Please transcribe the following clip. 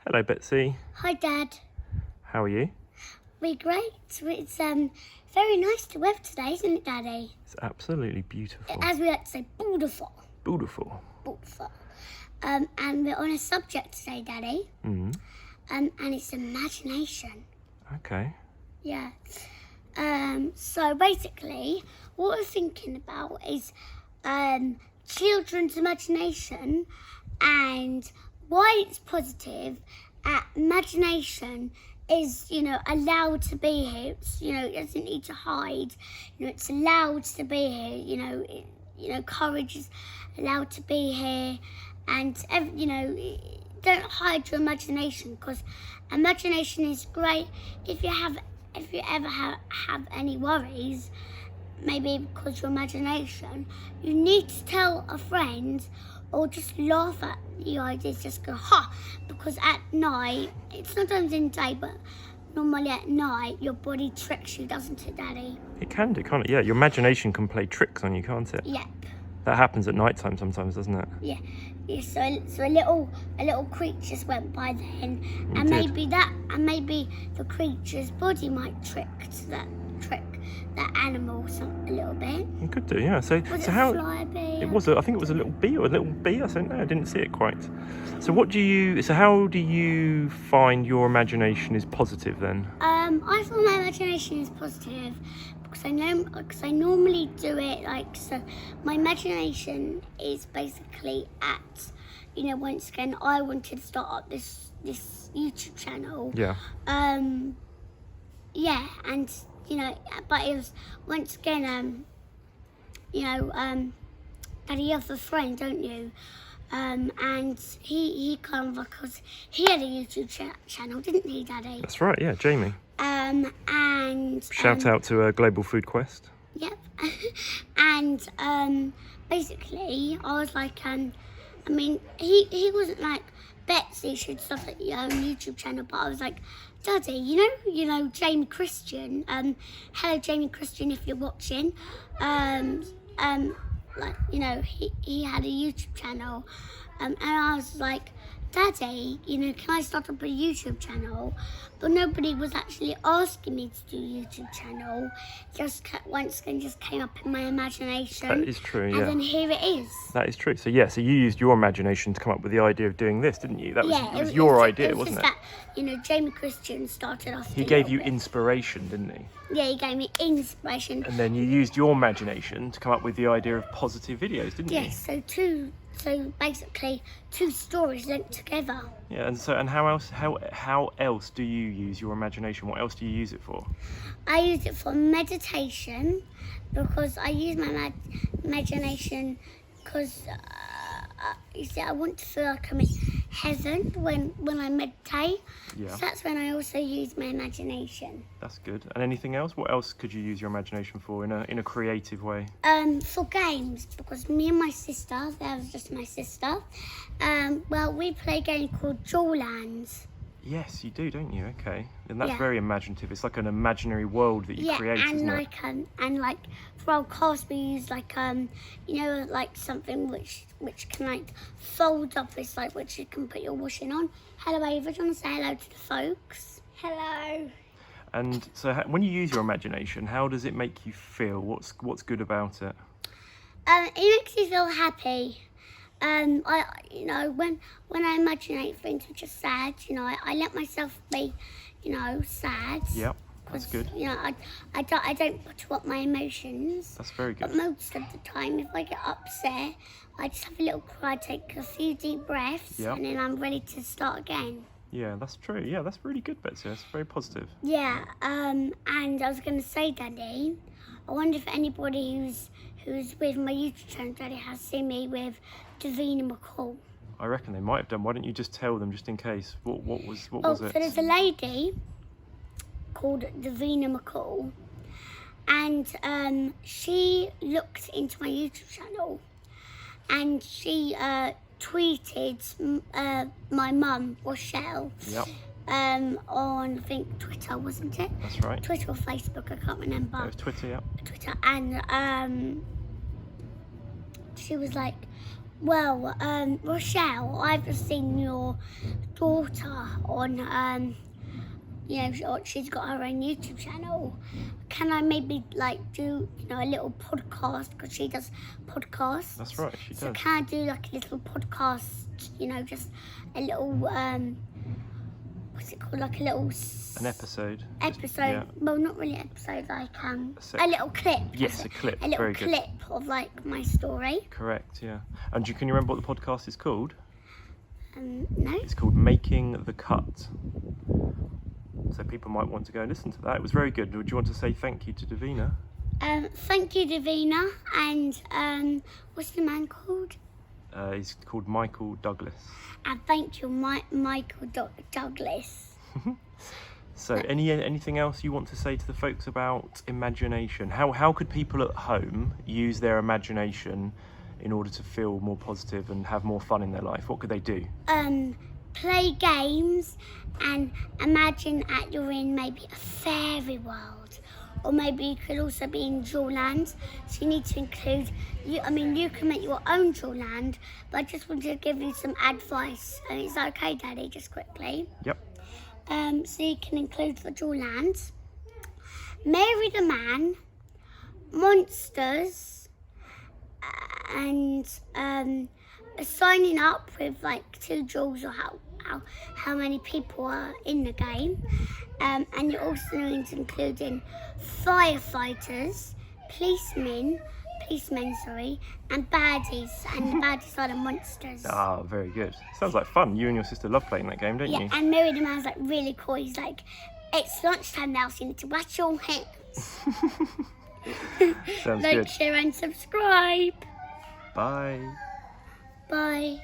Hello, Betsy. Hi, Dad. How are you? We're great. It's very nice to weather today, isn't it, Daddy? It's absolutely beautiful. As we like to say, beautiful. Beautiful. Beautiful. And we're on a subject today, Daddy. Mm. And it's imagination. Okay. Yeah. So basically, what we're thinking about is children's imagination and why it's positive. Imagination is, allowed to be here. It's, it doesn't need to hide. It's allowed to be here. Courage is allowed to be here, and don't hide your imagination, because imagination is great. If you ever have any worries, maybe because your imagination, you need to tell a friend or just laugh at the ideas, just go ha, because at night, it's sometimes in the day, but normally at night your body tricks you, doesn't it, Daddy? It can do, can't it? Yeah, your imagination can play tricks on you, can't it? Yep. That happens at night time sometimes, doesn't it? Yeah. So a little creature went by then, and maybe the creature's body might trick that animal a little bit. It could do, yeah. So how? Fly bee? It was. I think it was a little bee or a little bee. I don't know. I didn't see it quite. So how do you find your imagination is positive then? I find my imagination is positive because I normally do it so. My imagination is basically once again, I wanted to start up this YouTube channel. Yeah. Yeah, and but it was once again, Daddy, you have a friend, don't you? And he kind of, because he had a YouTube channel, didn't he, Daddy? That's right. Yeah, Jamie. And Shout out to Global Food Quest. Yep. And basically, I was like, he wasn't like, Betsy should start at your own YouTube channel, but I was like, Daddy, you know Jamie Christian. Hello, Jamie Christian, if you're watching. He had a YouTube channel, and I was like, Daddy, can I start up a YouTube channel? But nobody was actually asking me to do a YouTube channel. Once again, just came up in my imagination. That is true, yeah. And then here it is. That is true. So so you used your imagination to come up with the idea of doing this, didn't you? It was your idea, wasn't it? That, Jamie Christian started off. He gave you inspiration, didn't he? Yeah, he gave me inspiration. And then you used your imagination to come up with the idea of positive videos, didn't you? Yes, so basically two stories linked together. Yeah, and how else do you use your imagination? What else do you use it for? I use it for meditation, because I use my imagination because I want to feel like I'm in heaven when I meditate. Yeah. So that's when I also use my imagination. That's good. And anything else? What else could you use your imagination for in a creative way? For games, because me and my sister, that was just my sister, we play a game called Jawlands. Yes, you do, don't you? Okay. And that's very imaginative. It's like an imaginary world that you create, isn't it? And for our cars we use something which can fold up. It's which you can put your washing on. Hello, Ava. Do you want to say hello to the folks? Hello. And so when you use your imagination, how does it make you feel? What's good about it? It makes me feel happy. When I imagine things which are sad, I let myself be, sad. Yep, that's good. I don't put up my emotions. That's very good. But most of the time, if I get upset, I just have a little cry, take a few deep breaths, and then I'm ready to start again. Yeah, that's true. Yeah, that's really good, Betsy. That's very positive. Yeah, and I was going to say, Daddy, I wonder if anybody who's with my YouTube channel, Daddy, has seen me with vina McCall. I reckon they might have done. Why don't you just tell them, just in case? What was it? So there's a lady called vina McCall, and she looked into my YouTube channel, and she tweeted my mum, Rochelle. Yep. On, I think, Twitter, wasn't it? That's right. Twitter or Facebook, I can't remember. It was Twitter, yeah. Twitter, and she was like, Well, Rochelle, I've just seen your daughter on, she's got her own YouTube channel. Can I maybe do, a little podcast, because she does podcasts? That's right, she So does. can I do a little podcast, just a little, what's it called, a little... An episode. Episode, Yeah. well, not really episode, A a little clip. Yes, that's a clip. A little Very good. clip of my story. Correct, yeah. And can you remember what the podcast is called? No. It's called Making the Cut. So people might want to go and listen to that. It was very good. Would you want to say thank you to Davina? Thank you, Davina, and what's the man called? He's called Michael Douglas. And thank you, Michael Douglas. So anything else you want to say to the folks about imagination? How could people at home use their imagination in order to feel more positive and have more fun in their life? What could they do? Play games and imagine that you're in maybe a fairy world, or maybe you could also be in Jewelland. So you need to include you can make your own Jewelland, but I just wanted to give you some advice. And it's okay, Daddy, just quickly. Yep. So you can include for Jewelland, Mary the Man, monsters, and signing up with 2 jewels, or how many people are in the game, and you also need to include in firefighters, policemen, and baddies, and the baddies are the monsters. Ah, very good. Sounds like fun. You and your sister love playing that game, don't you? And Mary the Man's really cool. He's it's lunchtime now, so you need to wash your hands. Sounds good. Share, and subscribe. Bye. Bye.